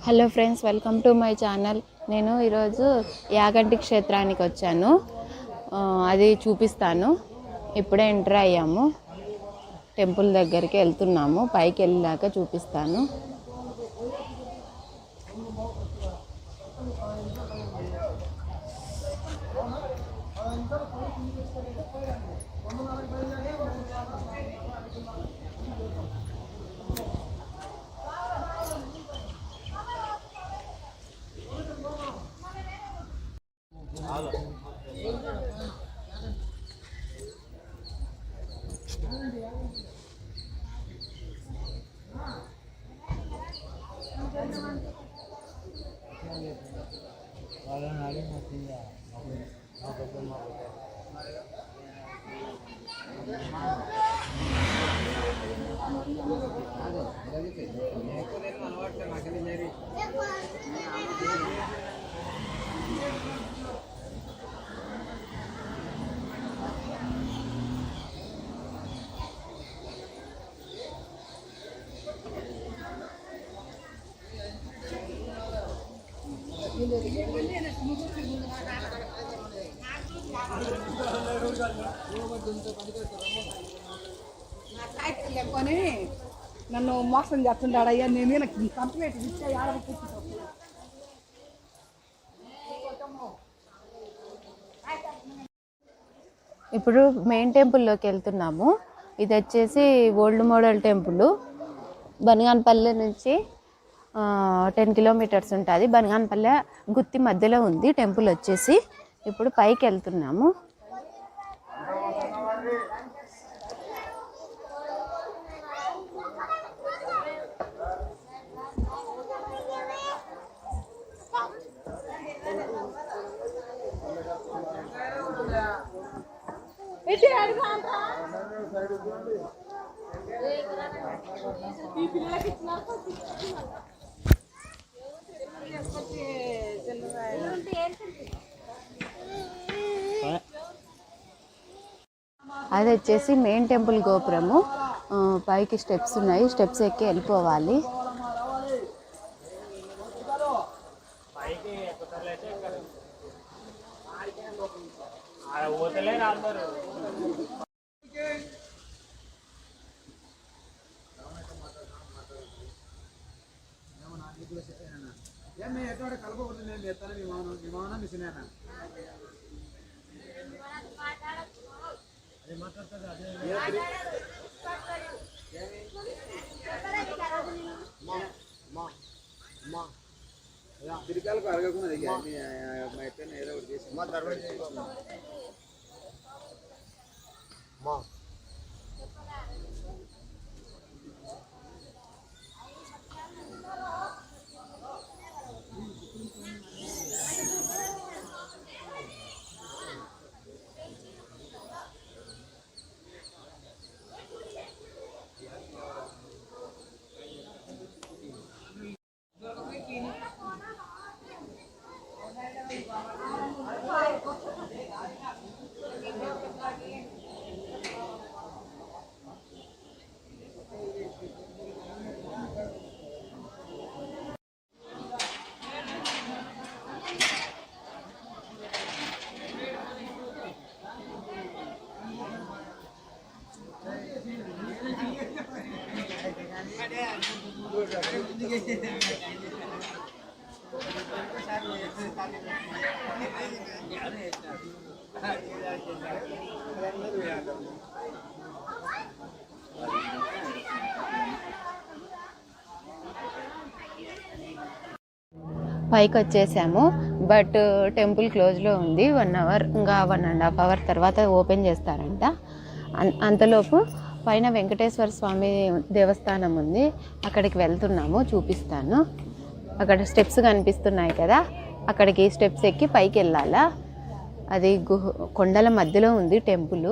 Hello friends, welcome to my channel. నేను ఈరోజు యాగంటి క్షేత్రానికి వచ్చాను. అది చూపిస్తాను. ఇప్పుడే ఎంటర్ అయ్యాము. టెంపుల్ దగ్గరికి వెళ్తున్నాము. పైకి వెళ్ళాక చూపిస్తాను. నన్ను మోసం చేస్తుంటాడయ్యా. నేను కంప్లీట్ ఇచ్చే ఇప్పుడు మెయిన్ టెంపుల్లోకి వెళ్తున్నాము. ఇది వచ్చేసి ఓల్డ్ మోడల్ టెంపుల్. బనగానపల్లె నుంచి 10 కిలోమీటర్స్ ఉంటుంది. బనగానపల్లె గుత్తి మధ్యలో ఉంది టెంపుల్ వచ్చేసి. ఇప్పుడు పైకి వెళ్తున్నాము. అది వచ్చేసి మెయిన్ టెంపుల్ గోపురము. పైకి స్టెప్స్ ఉన్నాయి. స్టెప్స్ ఎక్కి వెళ్ళిపోవాలి. తిరిగాలకు అడగకున్నది మా ఎక్కడ ఏదో ఒకటి చేసి మా తర్వాత పైకి వచ్చేసాము. బట్ టెంపుల్ క్లోజ్లో ఉంది. 1 అవర్, ఇంకా 1.5 అవర్ తర్వాత ఓపెన్ చేస్తారంట. అంతలోపు పైన వెంకటేశ్వర స్వామి దేవస్థానం ఉంది. అక్కడికి వెళ్తున్నాము. చూపిస్తాను. అక్కడ స్టెప్స్ కనిపిస్తున్నాయి కదా, అక్కడికి స్టెప్స్ ఎక్కి పైకి వెళ్ళాలా. అది కొండల మధ్యలో ఉంది టెంపుల్.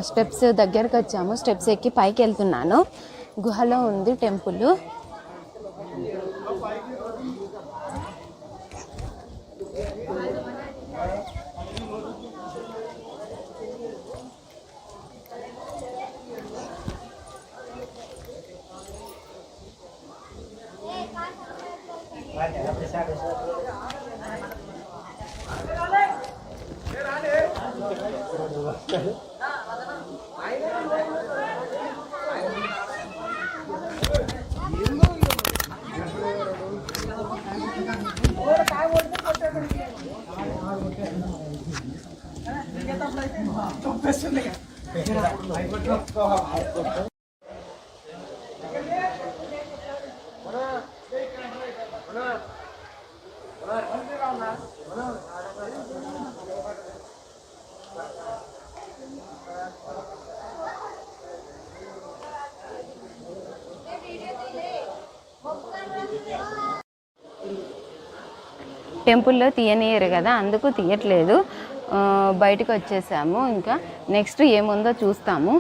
స్టెప్స్ దగ్గరకు వచ్చాము. స్టెప్స్ ఎక్కి పైకి వెళ్తున్నాను. గుహలో ఉంది టెంపుల్. టెంపుల్లో తీయనియరు కదా, అందుకు తీయట్లేదు. బయటకు వచ్చేసాము. ఇంకా నెక్స్ట్ ఏముందో చూస్తాము.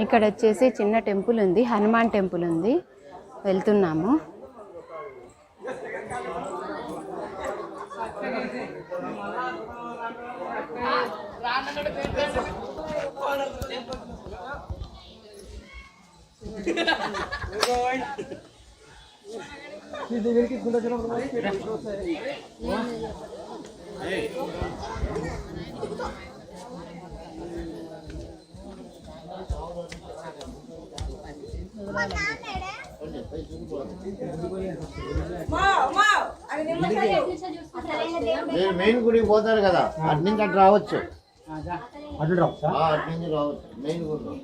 ఇక్కడ వచ్చేసి చిన్న టెంపుల్ ఉంది, హనుమాన్ టెంపుల్ ఉంది. వెళ్తున్నాము. మెయిన్ గుడికి పోతారు కదా, అటు నుంచి అటు రావచ్చు. అటు నుంచి రావచ్చు మెయిన్ గుడిలో.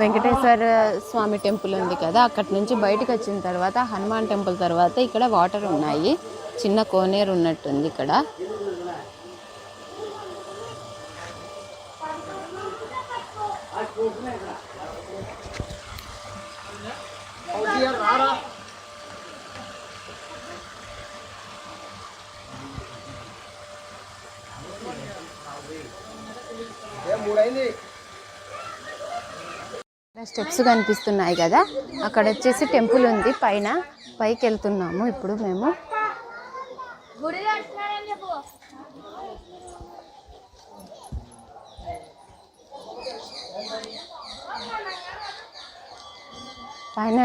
వెంకటేశ్వర స్వామి టెంపుల్ ఉంది కదా, అక్కడి నుంచి బయటకు వచ్చిన తర్వాత హనుమాన్ టెంపుల్ తర్వాత ఇక్కడ వాటర్ ఉన్నాయి. చిన్న కోనేరు ఉన్నట్టుంది ఇక్కడ. స్టెప్స్ కనిపిస్తున్నాయి కదా, అక్కడ వచ్చేసి టెంపుల్ ఉంది పైన. పైకి వెళ్తున్నాము ఇప్పుడు మేము. పైన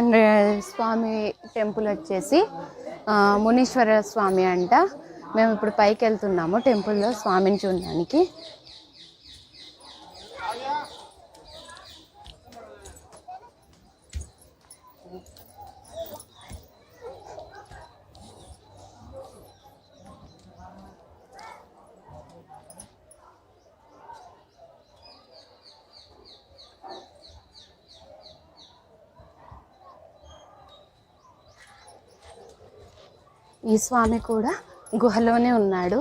స్వామి టెంపుల్ వచ్చేసి మునీశ్వర స్వామి అంట. మేము ఇప్పుడు పైకి వెళ్తున్నాము టెంపుల్లో స్వామిని చూడడానికి. ఈ స్వామి కూడా గుహలోనే ఉన్నాడు.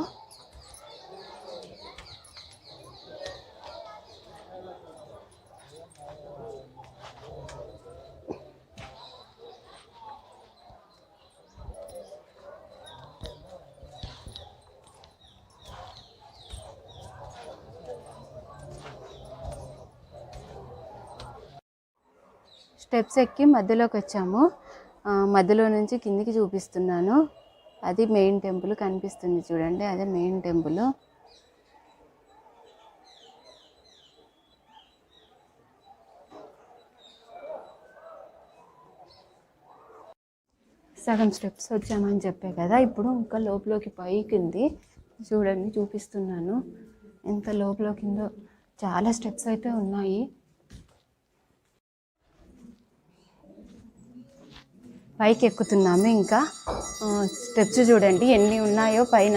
స్టెప్స్ ఎక్కి మధ్యలోకి వచ్చాము. మధ్యలో నుంచి కిందికి చూపిస్తున్నాను. అది మెయిన్ టెంపుల్ కనిపిస్తుంది చూడండి, అదే మెయిన్ టెంపుల్. సగం స్టెప్స్ వచ్చామని చెప్పే కదా, ఇప్పుడు ఇంకా లోపలికి పైకి ఉంది చూడండి, చూపిస్తున్నాను ఎంత లోపలికి ఉందో. చాలా స్టెప్స్ అయితే ఉన్నాయి. పైకి ఎక్కుతున్నాము. ఇంకా స్టెప్స్ చూడండి ఎన్ని ఉన్నాయో పైన.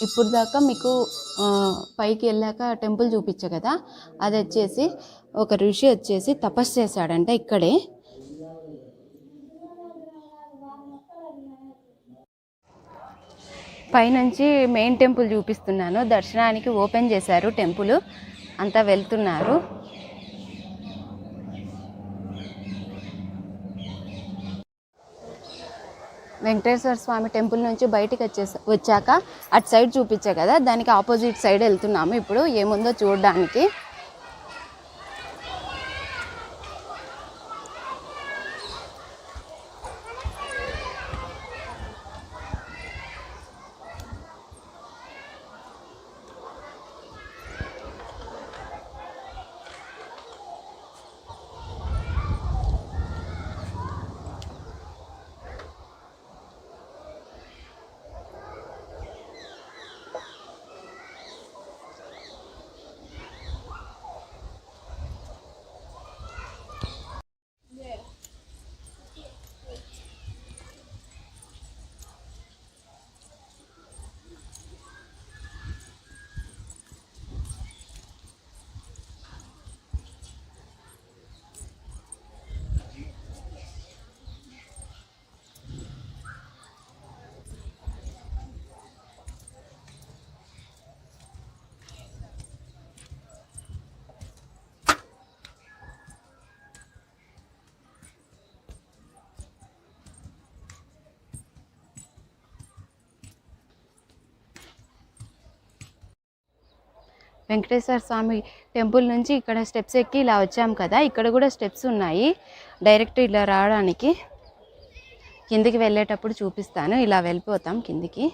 ఇప్పుడు దాకా మీకు పైకి వెళ్ళాక టెంపుల్ చూపించా కదా, అది వచ్చేసి ఒక ఋషి వచ్చేసి తపస్సు చేశాడంట ఇక్కడే. పైనుంచి మెయిన్ టెంపుల్ చూపిస్తున్నాను. దర్శనానికి ఓపెన్ చేశారు టెంపుల్, అంతా వెళ్తున్నారు. వెంకటేశ్వర స్వామి టెంపుల్ నుంచి బయటికి వచ్చాక అటు సైడ్ చూపించా కదా, దానికి ఆపోజిట్ సైడ్ వెళ్తున్నాము ఇప్పుడు ఏముందో చూడడానికి. వెంకటేశ్వర స్వామి టెంపుల్ నుంచి ఇక్కడ స్టెప్స్ ఎక్కి ఇలా వచ్చాం కదా, ఇక్కడ కూడా స్టెప్స్ ఉన్నాయి డైరెక్ట్ ఇలా రావడానికి. కిందికి వెళ్ళేటప్పుడు చూపిస్తాను, ఇలా వెళ్ళిపోతాం కిందికి.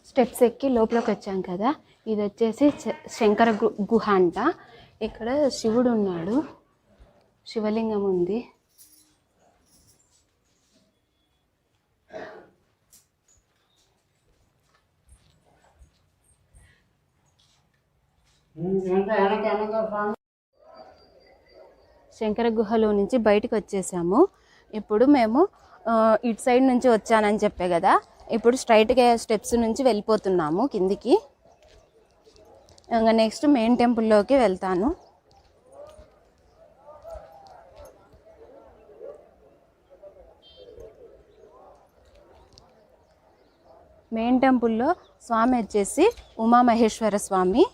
స్టెప్స్ ఎక్కి లోపలికి వచ్చాం కదా, ఇది వచ్చేసి శంకర గుహ అంట. ఇక్కడ శివుడు ఉన్నాడు, శివలింగం ఉంది. శంకర గుహలో నుంచి బయటకు వచ్చేసాము. ఇప్పుడు మేము ఇటు సైడ్ నుంచి వచ్చానని చెప్పే కదా, ఇప్పుడు స్ట్రైట్గా స్టెప్స్ నుంచి వెళ్ళిపోతున్నాము కిందికి. ఇంకా నెక్స్ట్ మెయిన్ టెంపుల్లోకి వెళ్తాను. మెయిన్ టెంపుల్లో స్వామి వచ్చేసి ఉమామహేశ్వర స్వామి.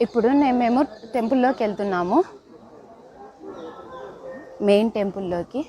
ఇప్పుడు మేము టెంపుల్లోకి వెళ్తున్నాము, మెయిన్ టెంపుల్లోకి.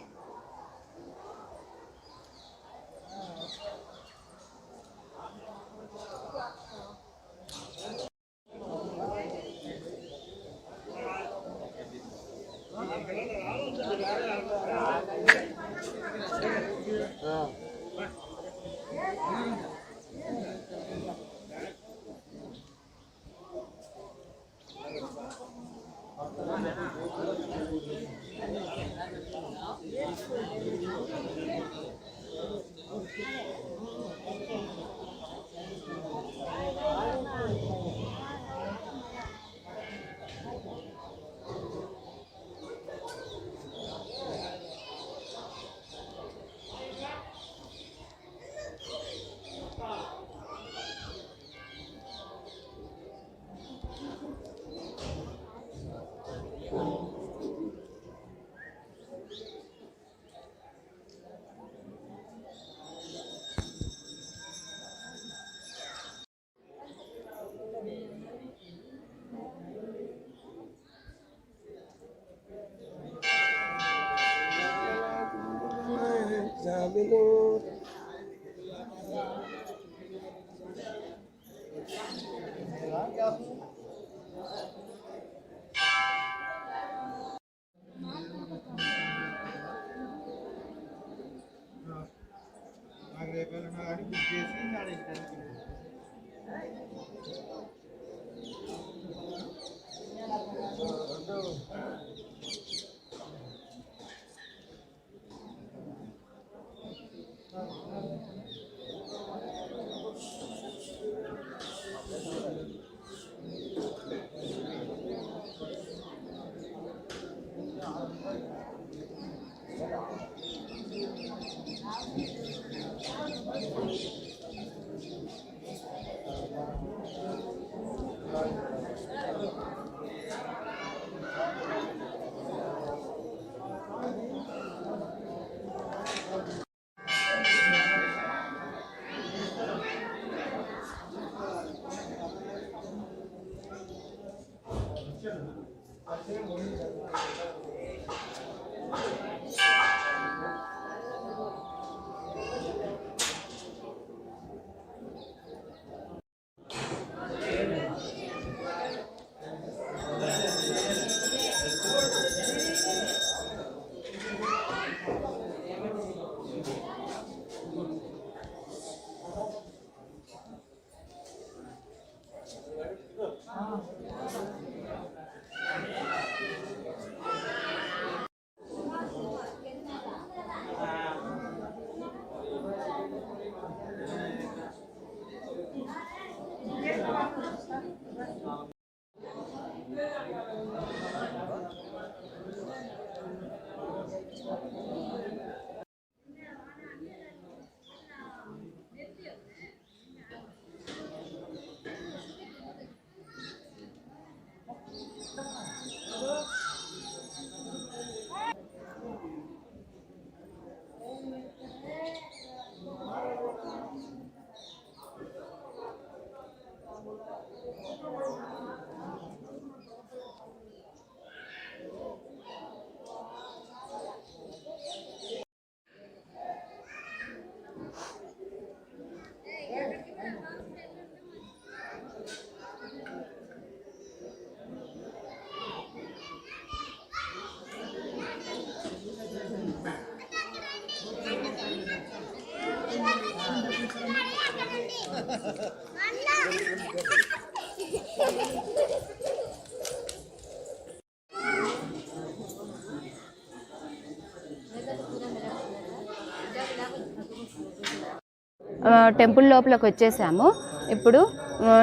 టెంపుల్ లోపలికి వచ్చేసాము. ఇప్పుడు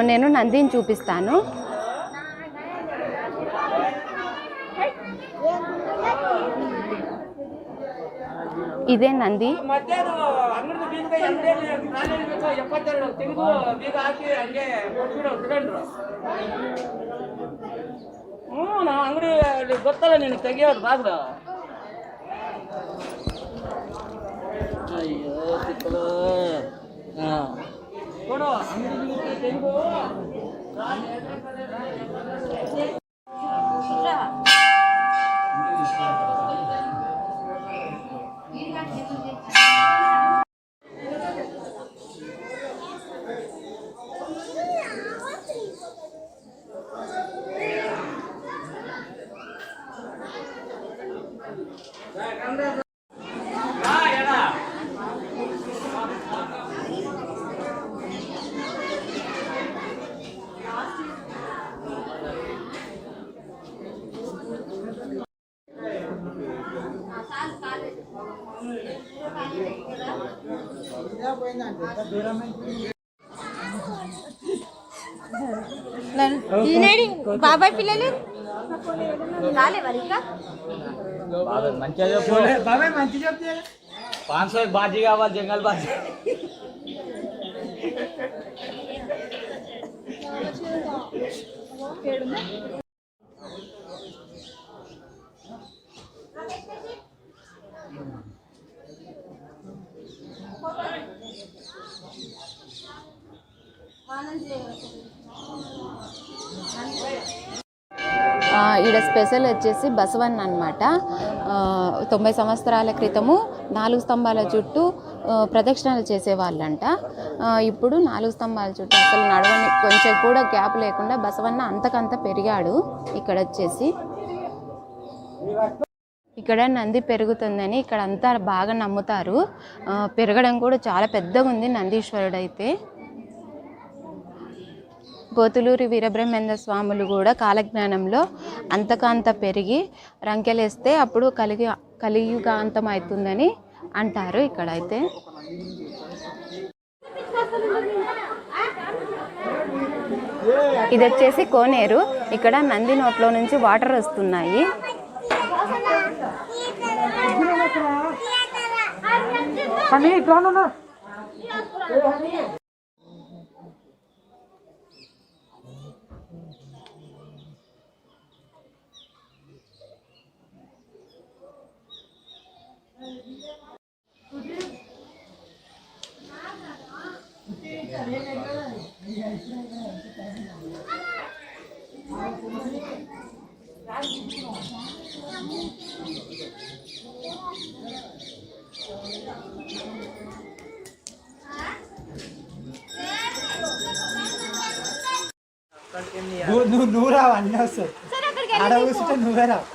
నేను నందిని చూపిస్తాను. ఇదే నంది. ಅಂಗಡಿ ಗೊತ್ತಲ್ಲ ನಿನಗೆ ತೆಗಿಯೋದು ಬಾಗ್ಲು. ಅಯ್ಯೋ ತಿಕ್ಕಳು ಕೊಡು ಅಂಗಡಿ ತೆಗೆದು బాబాయ్ పిల్లలు బాబాయ్ మంచి చెప్తే 500 బాజీ కావాలి జంగల్ బాజీ ఈడ స్పెషల్ వచ్చేసి బసవన్న అనమాట. 90 సంవత్సరాల క్రితము 4 స్తంభాల చుట్టూ ప్రదక్షిణలు చేసేవాళ్ళంట. ఇప్పుడు 4 స్తంభాల చుట్టూ అసలు నడవని కొంచెం కూడా గ్యాప్ లేకుండా బసవన్న అంతకంత పెరిగాడు. ఇక్కడ వచ్చేసి ఇక్కడ నంది పెరుగుతుందని ఇక్కడ అంతా బాగా నమ్ముతారు. పెరగడం కూడా చాలా పెద్దగా ఉంది నందీశ్వరుడు అయితే. పోతులూరి వీరబ్రహ్మేంద్ర స్వాములు కూడా కాలజ్ఞానంలో అంతకంత పెరిగి రంకెలేస్తే అప్పుడు కలియుగాంతం అవుతుందని అంటారు ఇక్కడైతే. ఇది వచ్చేసి కోనేరు. ఇక్కడ నంది నోట్లో నుంచి వాటర్ వస్తున్నాయి. నువ్వు రావు అన్నీ వస్తాయి ఆడ కూర్చుంటే నువ్వే రావు.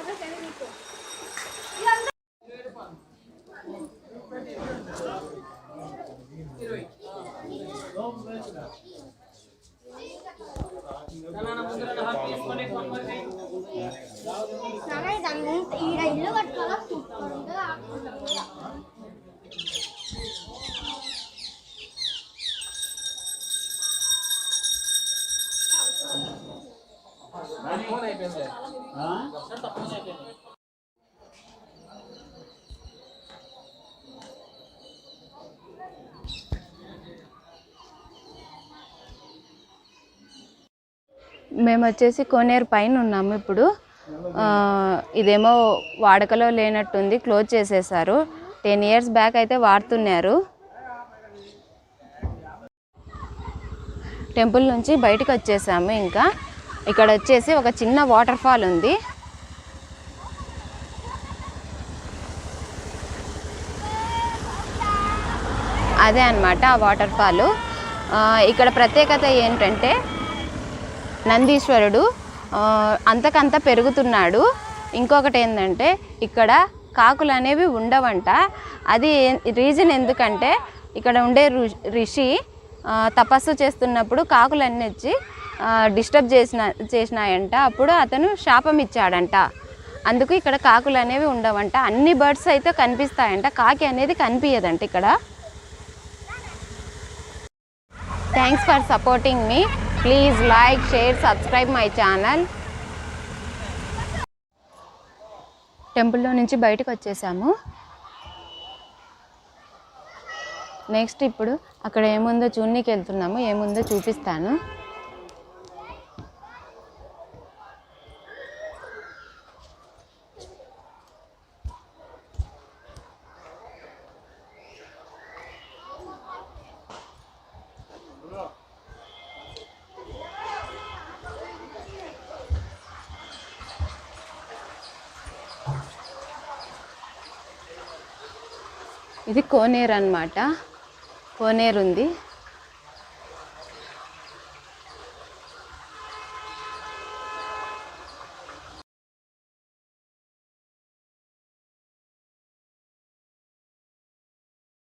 ఇల్లు కట్టుకోవాలా సూపర్ ఉంటుంది. మేము వచ్చేసి కోనేరు పైన ఉన్నాము ఇప్పుడు. ఇదేమో వాడకలో లేనట్టుంది, క్లోజ్ చేసేసారు. 10 years బ్యాక్ అయితే వాడుతున్నారు. టెంపుల్ నుంచి బయటకు వచ్చేసాము. ఇంకా ఇక్కడ వచ్చేసి ఒక చిన్న వాటర్ ఫాల్ ఉంది. అదే అన్నమాట ఆ వాటర్ ఫాల్. ఇక్కడ ప్రత్యేకత ఏంటంటే నందీశ్వరుడు అంతకంత పెరుగుతున్నాడు. ఇంకొకటి ఏంటంటే ఇక్కడ కాకులు అనేవి ఉండవంట. అది రీజన్ ఎందుకంటే ఇక్కడ ఉండే ఋషి తపస్సు చేస్తున్నప్పుడు కాకులన్నీ వచ్చి డిస్టర్బ్ చేసినాయంట. అప్పుడు అతను శాపం ఇచ్చాడంట. అందుకు ఇక్కడ కాకులు అనేవి ఉండవంట. అన్ని బర్డ్స్ అయితే కనిపిస్తాయంట, కాకి అనేది కనిపించదంట ఇక్కడ. Thanks for supporting me. Please like, share, subscribe my channel. టెంపుల్లో నుంచి బయటకు వచ్చేసాము. నెక్స్ట్ ఇప్పుడు అక్కడ ఏముందో చూడనీకి వెళ్తున్నాము. ఏముందో చూపిస్తాను. ఇది కోనేరు అన్నమాట. కోనేరు ఉంది.